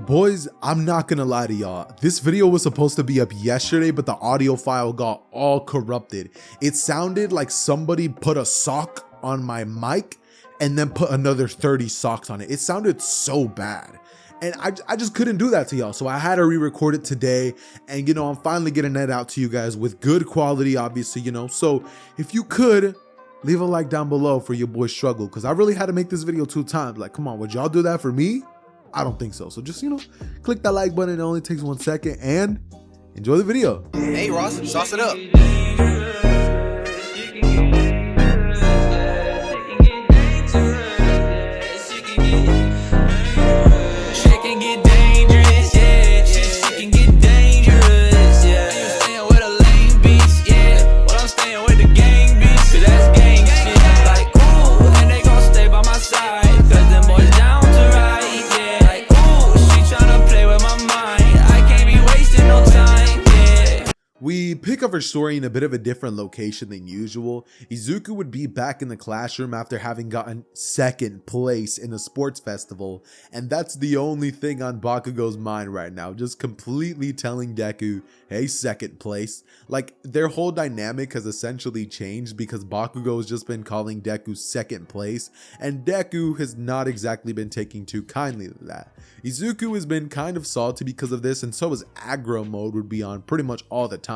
Boys, I'm not gonna lie to y'all. This video was supposed to be up yesterday, but the audio file got all corrupted. It sounded like somebody put a sock on my mic and then put another 30 socks on it. It sounded so bad. And I just couldn't do that to y'all. So I had to re-record it today. And I'm finally getting that out to you guys with good quality, obviously, So if you could, leave a like down below for your boy Struggle. Because I really had to make this video 2 times. Like, come on, would y'all do that for me? I don't think so. So just, click that like button. It only takes 1 second and enjoy the video. Hey, Ross, sauce it up. We pick up our story in a bit of a different location than usual. Izuku would be back in the classroom after having gotten 2nd place in a sports festival, and that's the only thing on Bakugo's mind right now, just completely telling Deku, hey, 2nd place. Like, their whole dynamic has essentially changed because Bakugo's just been calling Deku 2nd place, and Deku has not exactly been taking too kindly to that. Izuku has been kind of salty because of this, and so his aggro mode would be on pretty much all the time.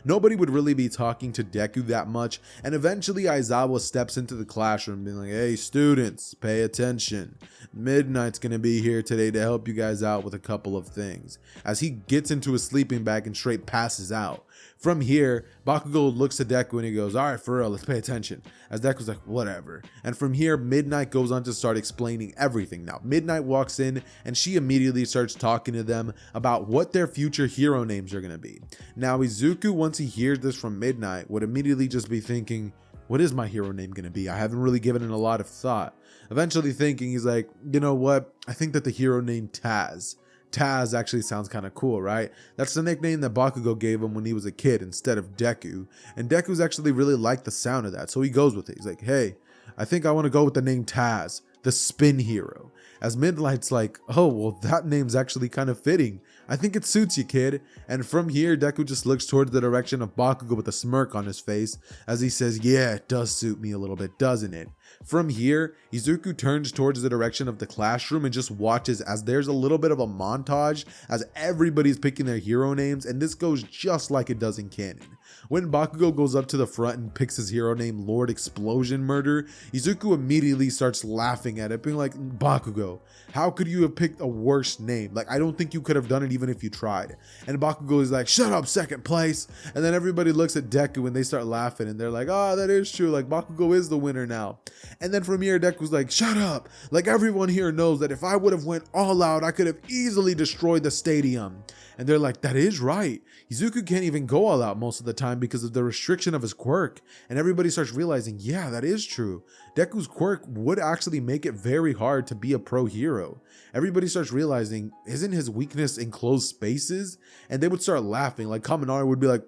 Nobody would really be talking to Deku that much, and eventually Aizawa steps into the classroom being like, hey students, pay attention. Midnight's gonna be here today to help you guys out with a couple of things, as he gets into his sleeping bag and straight passes out. From here, Bakugo looks at Deku and he goes, alright, for real, let's pay attention. As Deku's like, whatever. And from here, Midnight goes on to start explaining everything. Now, Midnight walks in and she immediately starts talking to them about what their future hero names are going to be. Now, Izuku, once he hears this from Midnight, would immediately just be thinking, what is my hero name going to be? I haven't really given it a lot of thought. Eventually thinking, he's like, you know what? I think that the hero name Tazz. Tazz actually sounds kind of cool, right? That's the nickname that Bakugo gave him when he was a kid instead of Deku. And Deku's actually really liked the sound of that, so he goes with it. He's like, hey, I think I want to go with the name Tazz, the spin hero. As Midnight's like, oh, well, that name's actually kind of fitting. I think it suits you, kid. And from here, Deku just looks towards the direction of Bakugo with a smirk on his face as he says, yeah, it does suit me a little bit, doesn't it? From here, Izuku turns towards the direction of the classroom and just watches as there's a little bit of a montage as everybody's picking their hero names, and this goes just like it does in canon. When Bakugo goes up to the front and picks his hero name Lord Explosion Murder, Izuku immediately starts laughing at it, being like, Bakugo, how could you have picked a worse name? Like, I don't think you could have done it even if you tried. And Bakugo is like, shut up, 2nd place. And then everybody looks at Deku and they start laughing and they're like, oh, that is true. Like, Bakugo is the winner now. And then from here, Deku's like, shut up. Like, everyone here knows that if I would have went all out, I could have easily destroyed the stadium. And they're like, that is right. Izuku can't even go all out most of the time because of the restriction of his quirk. And everybody starts realizing, yeah, that is true. Deku's quirk would actually make it very hard to be a pro hero. Everybody starts realizing, isn't his weakness in closed spaces? And they would start laughing. Like, Kaminari would be like,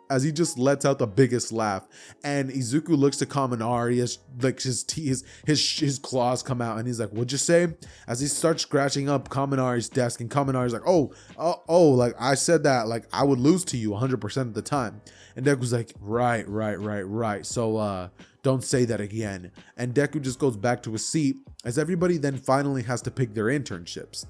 as he just lets out the biggest laugh, and Izuku looks to Kaminari as like his claws come out, and he's like, "What'd you say?" As he starts scratching up Kaminari's desk, and Kaminari's like, "Oh, like I said that, like I would lose to you 100% of the time." And Deku's like, "Right. So don't say that again." And Deku just goes back to his seat as everybody then finally has to pick their internships.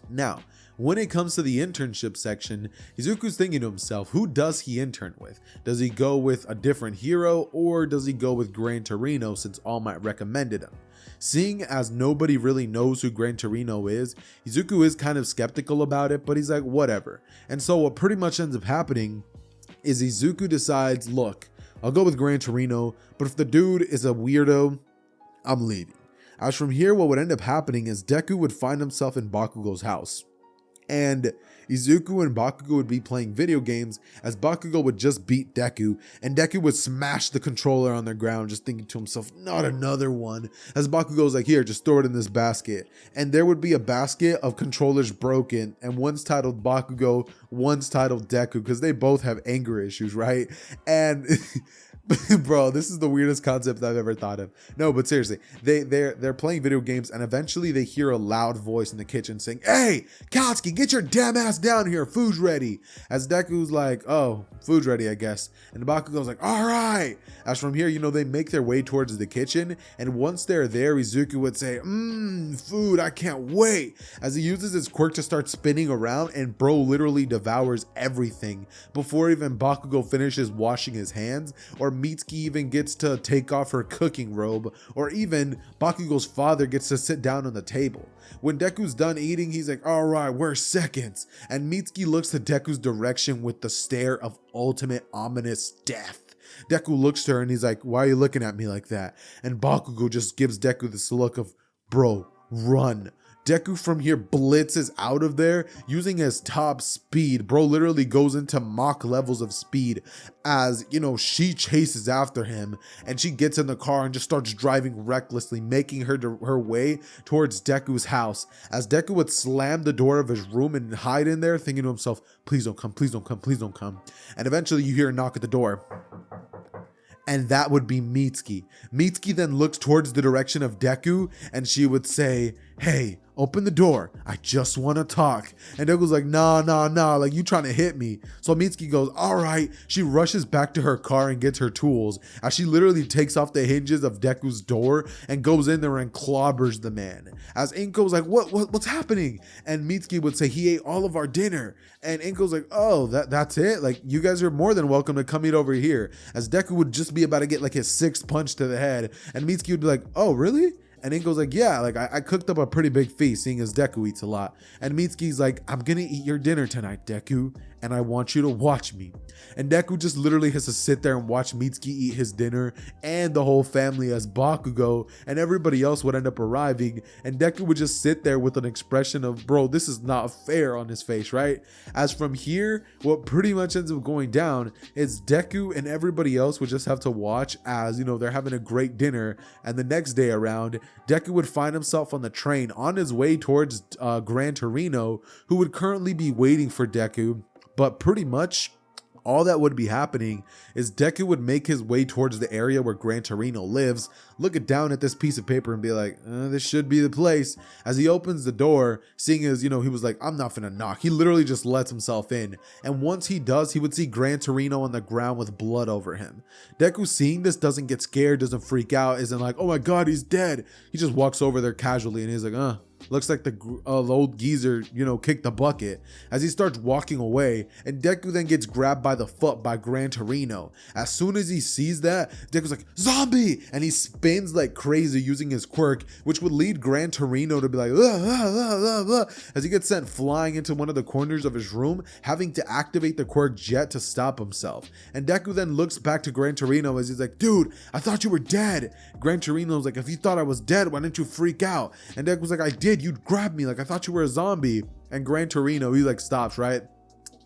Now, when it comes to the internship section, Izuku's thinking to himself, who does he intern with? Does he go with a different hero, or does he go with Gran Torino since All Might recommended him? Seeing as nobody really knows who Gran Torino is, Izuku is kind of skeptical about it, but he's like, whatever. And so what pretty much ends up happening is Izuku decides, look, I'll go with Gran Torino, but if the dude is a weirdo, I'm leaving. As from here, what would end up happening is Deku would find himself in Bakugo's house. And Izuku and Bakugo would be playing video games as Bakugo would just beat Deku, and Deku would smash the controller on the ground, just thinking to himself, not another one. As Bakugo's like, here, just throw it in this basket. And there would be a basket of controllers broken, and one's titled Bakugo, one's titled Deku, because they both have anger issues, right? And Bro, this is the weirdest concept I've ever thought of. No, but seriously, they're playing video games, and eventually they hear a loud voice in the kitchen saying, "Hey, Katsuki, get your damn ass down here. Food's ready." As Deku's like, "Oh, food's ready, I guess." And Bakugo's like, "All right." As from here, they make their way towards the kitchen, and once they're there, Izuku would say, "Food, I can't wait." As he uses his quirk to start spinning around, and bro literally devours everything before even Bakugo finishes washing his hands, or Mitsuki even gets to take off her cooking robe, or even Bakugo's father gets to sit down on the table. When Deku's done eating, he's like, "All right, we're seconds." And Mitsuki looks to Deku's direction with the stare of ultimate ominous death. Deku looks to her and he's like, "Why are you looking at me like that?" And Bakugo just gives Deku this look of, "Bro, run." Deku from here blitzes out of there using his top speed. Bro literally goes into Mach levels of speed as, she chases after him, and she gets in the car and just starts driving recklessly, making her way towards Deku's house. As Deku would slam the door of his room and hide in there, thinking to himself, "Please don't come, please don't come, please don't come." And eventually you hear a knock at the door. And that would be Mitsuki. Mitsuki then looks towards the direction of Deku, and she would say, "Hey, open the door. I just want to talk." And Deku's like, nah, like you trying to hit me. So Mitsuki goes, "All right." She rushes back to her car and gets her tools, as she literally takes off the hinges of Deku's door and goes in there and clobbers the man. As Inko's like, what's happening? And Mitsuki would say, "He ate all of our dinner." And Inko's like, "Oh, that's it? Like, you guys are more than welcome to come eat over here." As Deku would just be about to get like his sixth punch to the head, and Mitsuki would be like, "Oh, really?" And Inko's like, "Yeah, like I cooked up a pretty big feast, seeing as Deku eats a lot." And Mitsuki's like, "I'm gonna eat your dinner tonight, Deku, and I want you to watch me." And Deku just literally has to sit there and watch Mitsuki eat his dinner, and the whole family, as Bakugo and everybody else would end up arriving, and Deku would just sit there with an expression of, "Bro, this is not fair," on his face, right? As from here, what pretty much ends up going down is Deku and everybody else would just have to watch as, they're having a great dinner, and the next day around, Deku would find himself on the train on his way towards Gran Torino, who would currently be waiting for Deku. But pretty much all that would be happening is Deku would make his way towards the area where Gran Torino lives, look down at this piece of paper and be like, "This should be the place." As he opens the door, seeing as, he was like, "I'm not finna knock." He literally just lets himself in. And once he does, he would see Gran Torino on the ground with blood over him. Deku, seeing this, doesn't get scared, doesn't freak out, isn't like, "Oh my God, he's dead." He just walks over there casually and he's like, looks like the old geezer, kicked the bucket," as he starts walking away, and Deku then gets grabbed by the foot by Gran Torino. As soon as he sees that, Deku's like, "Zombie!" And he spins like crazy using his quirk, which would lead Gran Torino to be like, as he gets sent flying into one of the corners of his room, having to activate the quirk Jet to stop himself. And Deku then looks back to Gran Torino as he's like, "Dude, I thought you were dead." Gran Torino's like, "If you thought I was dead, why didn't you freak out?" And Deku's like, "I did. You grabbed me. Like, I thought you were a zombie." And Gran Torino, he like stops, right?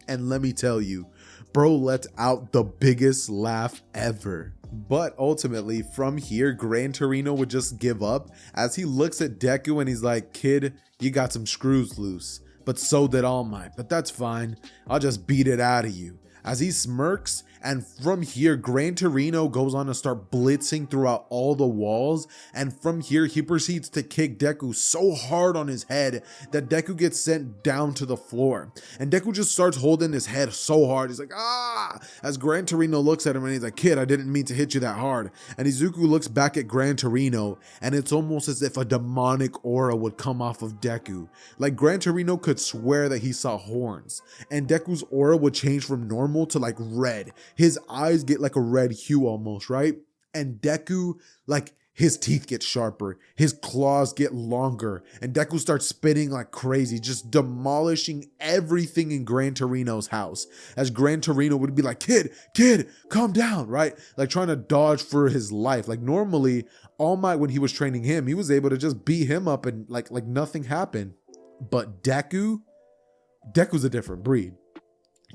And let me tell you, bro lets out the biggest laugh ever. But ultimately, from here, Gran Torino would just give up as he looks at Deku and he's like, "Kid, you got some screws loose, but so did All Might. But that's fine. I'll just beat it out of you." As he smirks, and from here, Gran Torino goes on to start blitzing throughout all the walls, and from here, he proceeds to kick Deku so hard on his head that Deku gets sent down to the floor. And Deku just starts holding his head so hard, he's like, "Ah!" As Gran Torino looks at him and he's like, "Kid, I didn't mean to hit you that hard." And Izuku looks back at Gran Torino, and it's almost as if a demonic aura would come off of Deku. Like Gran Torino could swear that he saw horns, and Deku's aura would change from normal to like red. His eyes get like a red hue almost, right? And Deku, like, his teeth get sharper, his claws get longer, and Deku starts spinning like crazy, just demolishing everything in Gran Torino's house. As Gran Torino would be like, kid, calm down, right? Like trying to dodge for his life. Like normally, All Might, when he was training him, he was able to just beat him up and like nothing happened. But Deku's a different breed.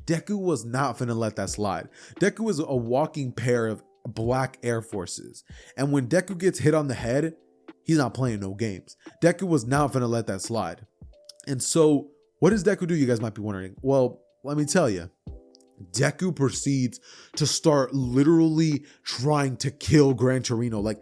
Deku was not finna let that slide. Deku is a walking pair of black Air Forces. And when Deku gets hit on the head, he's not playing no games. Deku was not finna let that slide. And so, what does Deku do, you guys might be wondering? Well, let me tell you. Deku proceeds to start literally trying to kill Gran Torino. Like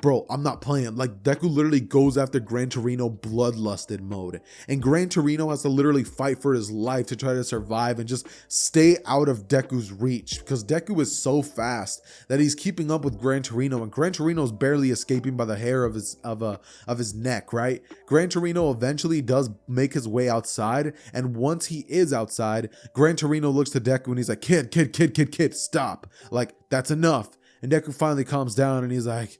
bro, I'm not playing. Like Deku literally goes after Gran Torino bloodlusted mode. And Gran Torino has to literally fight for his life to try to survive and just stay out of Deku's reach. Because Deku is so fast that he's keeping up with Gran Torino, and Gran Torino's barely escaping by the hair of his neck, right? Gran Torino eventually does make his way outside, and once he is outside, Gran Torino looks to Deku and he's like, kid, stop. Like, that's enough. And Deku finally calms down and he's like,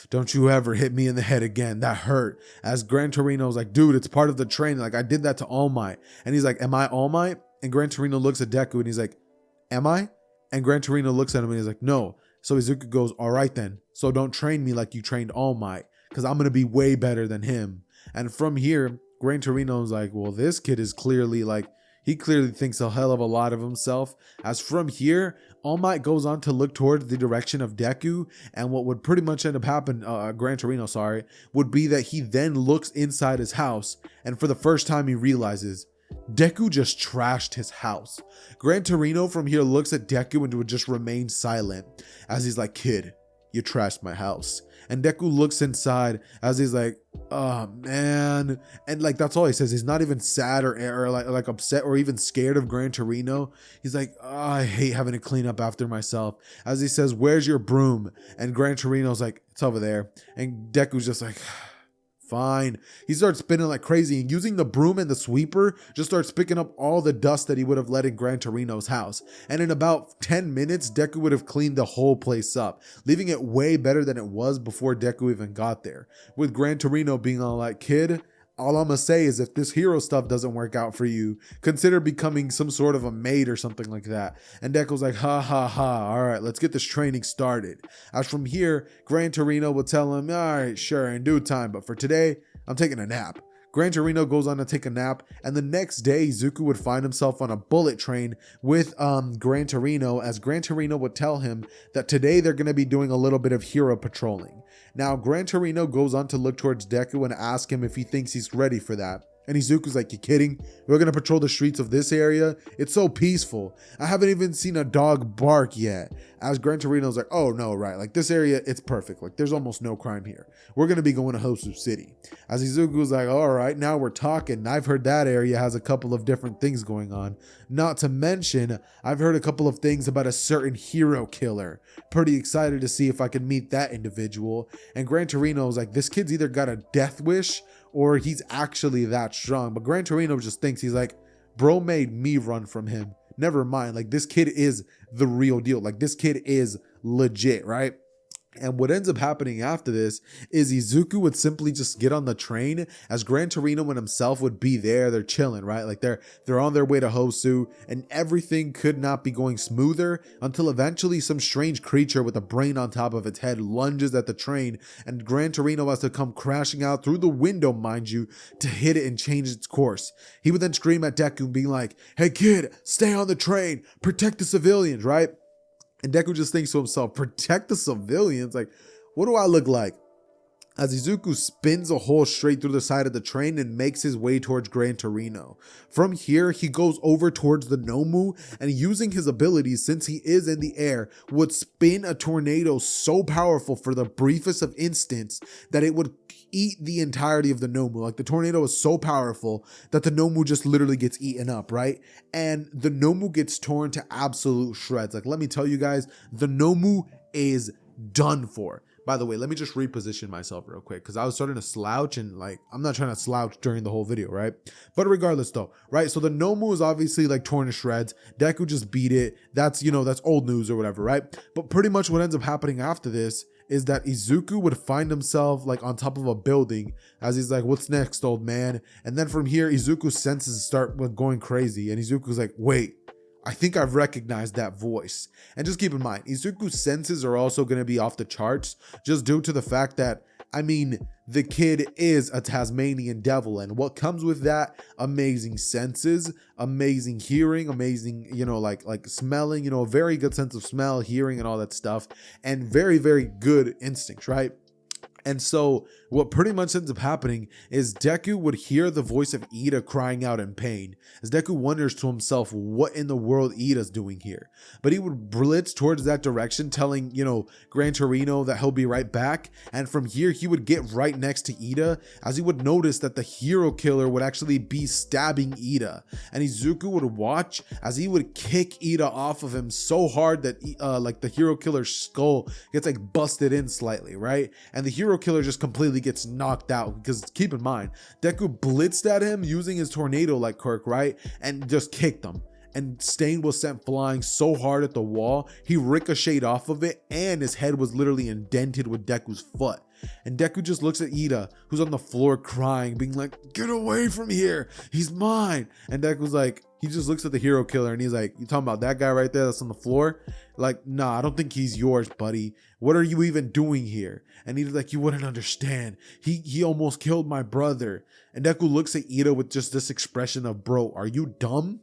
don't you ever hit me in the head again. That hurt. As Gran Torino's like, dude, it's part of the training. Like, I did that to All Might. And he's like, am I All Might? And Gran Torino looks at Deku and he's like, am I? And Gran Torino looks at him and he's like, no. So Izuku goes, all right then. So don't train me like you trained All Might, because I'm going to be way better than him. And from here, Gran Torino's like, well, this kid is clearly like, he clearly thinks a hell of a lot of himself. As from here, All Might goes on to look toward the direction of Deku, and what would pretty much end up happening, Gran Torino, would be that he then looks inside his house, and for the first time he realizes Deku just trashed his house. Gran Torino from here looks at Deku and would just remain silent as he's like, kid, you trashed my house. And Deku looks inside as he's like, oh man. And like, that's all he says. He's not even sad or like upset or even scared of Gran Torino. He's like, oh, I hate having to clean up after myself. As he says, where's your broom? And Gran Torino's like, it's over there. And Deku's just like, fine. He starts spinning like crazy and using the broom and the sweeper just starts picking up all the dust that he would have let in Gran Torino's house. And in about 10 minutes, Deku would have cleaned the whole place up, leaving it way better than it was before Deku even got there. With Gran Torino being all like, kid, all I'm gonna say is if this hero stuff doesn't work out for you, consider becoming some sort of a maid or something like that. And Deku's like, ha ha ha, all right, let's get this training started. As from here, Gran Torino will tell him, all right, sure, in due time, but for today, I'm taking a nap. Gran Torino goes on to take a nap, and the next day, Izuku would find himself on a bullet train with Gran Torino, as Gran Torino would tell him that today they're going to be doing a little bit of hero patrolling. Now, Gran Torino goes on to look towards Deku and ask him if he thinks he's ready for that. And Izuku's like, you kidding? We're going to patrol the streets of this area? It's so peaceful. I haven't even seen a dog bark yet. As Gran Torino's like, oh no, right. Like this area, it's perfect. Like there's almost no crime here. We're going to be going to Hosu City. As Izuku's like, all right, now we're talking. I've heard that area has a couple of different things going on. Not to mention, I've heard a couple of things about a certain hero killer. Pretty excited to see if I can meet that individual. And Gran Torino's like, this kid's either got a death wish or he's actually that strong. But Gran Torino just thinks, he's like, bro made me run from him. Never mind. Like this kid is the real deal. Like this kid is legit, right? And what ends up happening after this is Izuku would simply just get on the train, as Gran Torino and himself would be there. They're chilling, right? Like they're on their way to Hosu, and everything could not be going smoother until eventually some strange creature with a brain on top of its head lunges at the train, and Gran Torino has to come crashing out through the window, mind you, to hit it and change its course. He would then scream at Deku being like, hey kid, stay on the train, protect the civilians, right? And Deku just thinks to himself, protect the civilians? Like, what do I look like? As Izuku spins a hole straight through the side of the train and makes his way towards Gran Torino. From here, he goes over towards the Nomu, and using his abilities, since he is in the air, would spin a tornado so powerful for the briefest of instants that it would eat the entirety of the Nomu. Like the tornado is so powerful that the Nomu just literally gets eaten up, right? And the Nomu gets torn to absolute shreds. Like, let me tell you guys, the Nomu is done for. By the way, let me just reposition myself real quick, because I was starting to slouch, and like, I'm not trying to slouch during the whole video, right? But regardless though, right? So the Nomu is obviously like torn to shreds. Deku just beat it. That's, you know, that's old news or whatever, right? But pretty much what ends up happening after this is that Izuku would find himself like on top of a building, as he's like, what's next, old man? And then from here, Izuku's senses start going crazy, and Izuku's like, wait, I think I've recognized that voice. And just keep in mind, Izuku's senses are also going to be off the charts, just due to the fact that, I mean, the kid is a Tasmanian devil, and what comes with that, amazing senses, amazing hearing, amazing, you know, like smelling, you know, a very good sense of smell, hearing, and all that stuff, and very, very good instincts, right? And so what pretty much ends up happening is Deku would hear the voice of Ida crying out in pain, as Deku wonders to himself what in the world Ida's doing here. But he would blitz towards that direction, telling, Gran Torino that he'll be right back. And from here, he would get right next to Ida, as he would notice that the hero killer would actually be stabbing Ida. And Izuku would watch as he would kick Ida off of him so hard that the hero killer's skull gets busted in slightly, right? And the hero killer just completely gets knocked out, because keep in mind, Deku blitzed at him using his tornado like Kirk, right? And just kicked him. And Stain was sent flying so hard at the wall, he ricocheted off of it, and his head was literally indented with Deku's foot. And Deku just looks at Ida, who's on the floor crying, being like, "Get away from here, he's mine." And Deku's like, he just looks at the hero killer and he's like, "You talking about that guy right there that's on the floor?" Like, "Nah, I don't think he's yours, buddy. What are you even doing here?" And Ida's like, "You wouldn't understand. He almost killed my brother." And Deku looks at Ida with just this expression of, "Bro, are you dumb?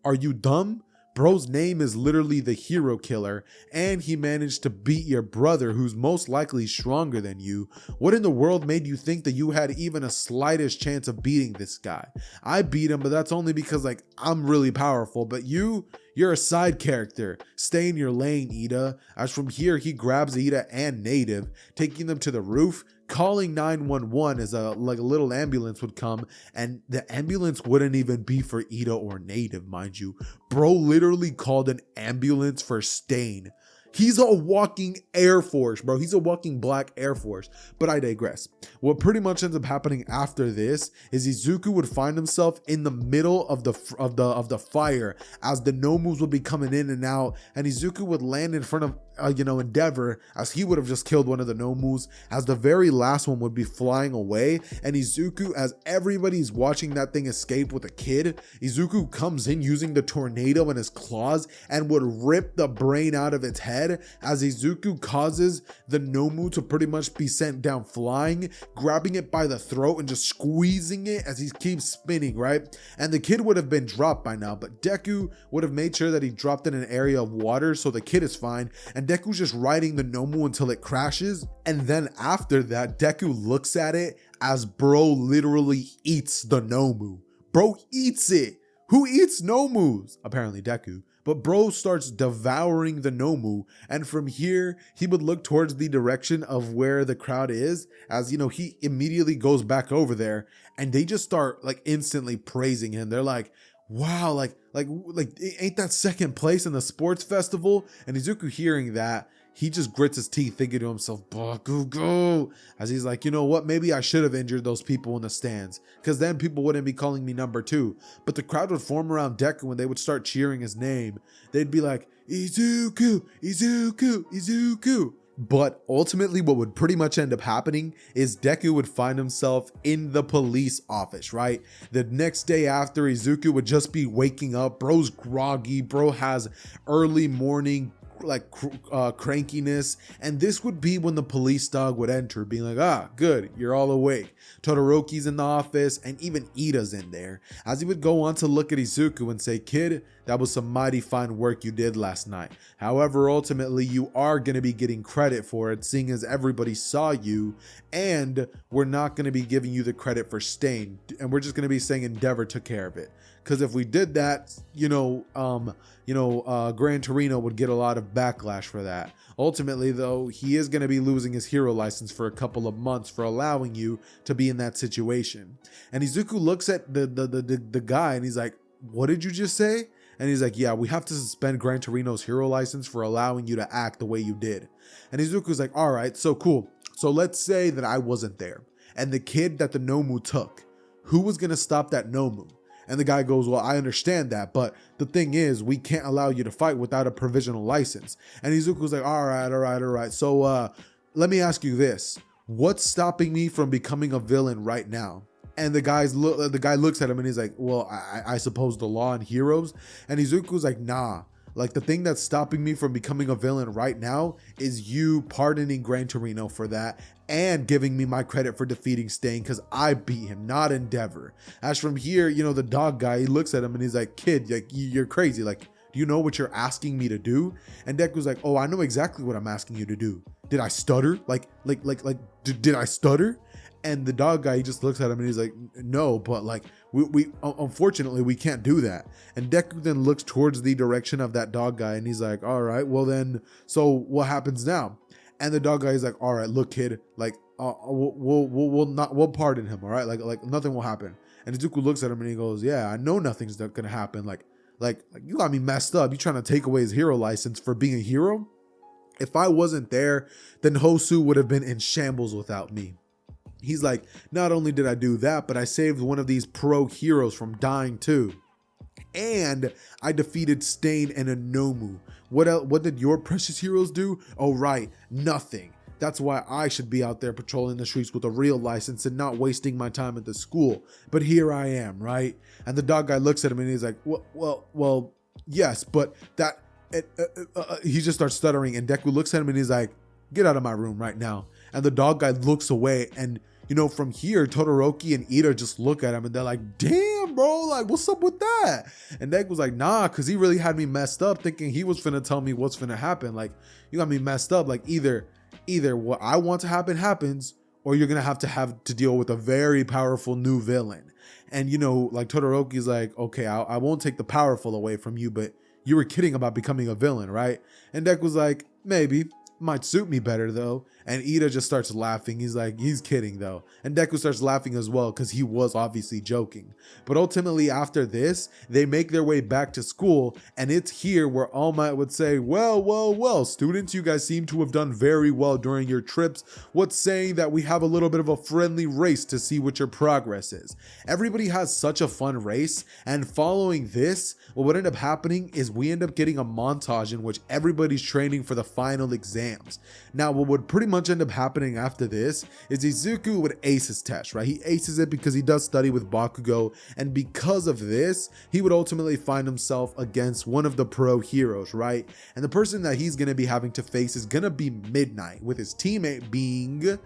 Are you dumb? Bro's name is literally the hero killer, and he managed to beat your brother, who's most likely stronger than you. What in the world made you think that you had even a slightest chance of beating this guy? I beat him, but that's only because I'm really powerful, but you're a side character. Stay in your lane, Ida." As from here, he grabs Ida and Native, taking them to the roof, calling 911 as a little ambulance would come, and the ambulance wouldn't even be for Ida or Native, mind you. Bro literally called an ambulance for Stain. He's a walking Air Force, bro. He's a walking Black Air Force. But I digress. What pretty much ends up happening after this is Izuku would find himself in the middle of the fire, as the Nomus would be coming in and out, and Izuku would land in front of Endeavor, as he would have just killed one of the Nomus, as the very last one would be flying away. And Izuku, as everybody's watching that thing escape with a kid, Izuku comes in using the tornado in his claws and would rip the brain out of its head, as Izuku causes the Nomu to pretty much be sent down flying, grabbing it by the throat and just squeezing it as he keeps spinning, right? And the kid would have been dropped by now, but Deku would have made sure that he dropped in an area of water, so the kid is fine, and Deku's just riding the Nomu until it crashes. And then after that, Deku looks at it as bro literally eats the Nomu. Bro eats it. Who eats Nomus? Apparently Deku. But bro starts devouring the Nomu, and from here, he would look towards the direction of where the crowd is, as he immediately goes back over there, and they just start instantly praising him. They're like, "Wow, ain't that second place in the sports festival?" And Izuku, hearing that, he just grits his teeth, thinking to himself, "Bakugo," as he's like, "You know what? Maybe I should have injured those people in the stands, because then people wouldn't be calling me number 2. But the crowd would form around Deku when they would start cheering his name. They'd be like, "Izuku, Izuku, Izuku." But ultimately, what would pretty much end up happening is Deku would find himself in the police office, right? The next day after, Izuku would just be waking up. Bro's groggy. Bro has early morning crankiness, and this would be when the police dog would enter, being like, "Ah, good, you're all awake." Todoroki's in the office, and even Ida's in there, as he would go on to look at Izuku and say, "Kid, that was some mighty fine work you did last night. However, ultimately, you are going to be getting credit for it, seeing as everybody saw you, and we're not going to be giving you the credit for Stain, and we're just going to be saying Endeavor took care of it. Because if we did that, Gran Torino would get a lot of backlash for that. Ultimately, though, he is going to be losing his hero license for a couple of months for allowing you to be in that situation." And Izuku looks at the guy and he's like, "What did you just say?" And he's like, "Yeah, we have to suspend Gran Torino's hero license for allowing you to act the way you did." And Izuku's like, "All right, so cool. So let's say that I wasn't there, and the kid that the Nomu took, who was going to stop that Nomu?" And the guy goes, "Well, I understand that, but the thing is, we can't allow you to fight without a provisional license." And Izuku's like, all right. So let me ask you this. What's stopping me from becoming a villain right now? And the guy looks at him and he's like, "Well, I suppose the law and heroes." And Izuku's like, "Nah. The thing that's stopping me from becoming a villain right now is you pardoning Gran Torino for that and giving me my credit for defeating Stain, because I beat him, not Endeavor." As from here, the dog guy, he looks at him and he's like, "Kid, you're crazy. Do you know what you're asking me to do? And Deku's like, oh, I know exactly what I'm asking you to do. Did I stutter? Did I stutter? And the dog guy, he just looks at him and he's like, no, but like, we unfortunately, we can't do that. And Deku then looks towards the direction of that dog guy and he's like, all right, well then, so what happens now? And the dog guy is like, all right, look, kid, like, we'll pardon him, all right? Like nothing will happen. And Izuku looks at him and he goes, yeah, I know nothing's gonna happen. Like you got me messed up. You trying to take away his hero license for being a hero? If I wasn't there, then Hosu would have been in shambles without me. He's like, not only did I do that, but I saved one of these pro heroes from dying too. And I defeated Stain and Anomu. What did your precious heroes do? Oh, right, nothing. That's why I should be out there patrolling the streets with a real license and not wasting my time at the school. But here I am, right? And the dog guy looks at him and he's like, well, yes, but that... he just starts stuttering and Deku looks at him and he's like, get out of my room right now. And the dog guy looks away and, you know, from here, Todoroki and Ida just look at him and they're like, damn, bro, like, what's up with that? And Deku was like, nah, because he really had me messed up thinking he was finna tell me what's finna happen. Like, you got me messed up. Like, either what I want to happen happens, or you're gonna have to deal with a very powerful new villain. And, you know, like, Todoroki's like, okay, I won't take the powerful away from you, but you were kidding about becoming a villain, right? And Deku's like, maybe. Might suit me better though. And Ida just starts laughing. He's like, he's kidding though. And Deku starts laughing as well because he was obviously joking. But ultimately after this, they make their way back to school, and it's here where All Might would say, well, students, you guys seem to have done very well during your trips. What's saying that we have a little bit of a friendly race to see what your progress is? Everybody has such a fun race, and following this, what would end up happening is we end up getting a montage in which everybody's training for the final exams. Now, what would pretty much end up happening after this is Izuku would ace his test, right? He aces it because he does study with Bakugo, and because of this, he would ultimately find himself against one of the pro heroes, right? And the person that he's going to be having to face is going to be Midnight, with his teammate being...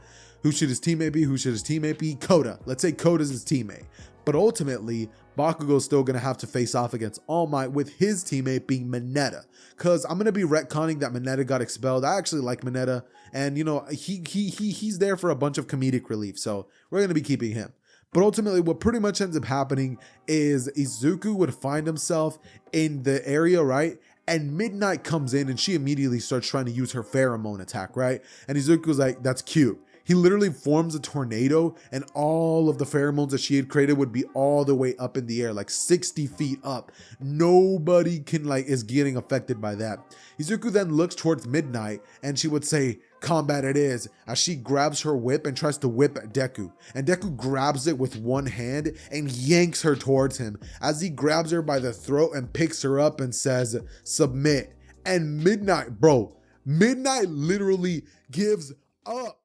Who should his teammate be? Koda. Let's say Koda's his teammate. But ultimately, Bakugo's still going to have to face off against All Might, with his teammate being Mineta. Because I'm going to be retconning that Mineta got expelled. I actually like Mineta. And, you know, he's there for a bunch of comedic relief. So we're going to be keeping him. But ultimately, what pretty much ends up happening is Izuku would find himself in the area, right? And Midnight comes in and she immediately starts trying to use her pheromone attack, right? And Izuku's like, that's cute. He literally forms a tornado, and all of the pheromones that she had created would be all the way up in the air, like 60 feet up. Nobody is getting affected by that. Izuku then looks towards Midnight, and she would say, combat it is, as she grabs her whip and tries to whip at Deku. And Deku grabs it with one hand and yanks her towards him as he grabs her by the throat and picks her up and says, submit. And Midnight literally gives up.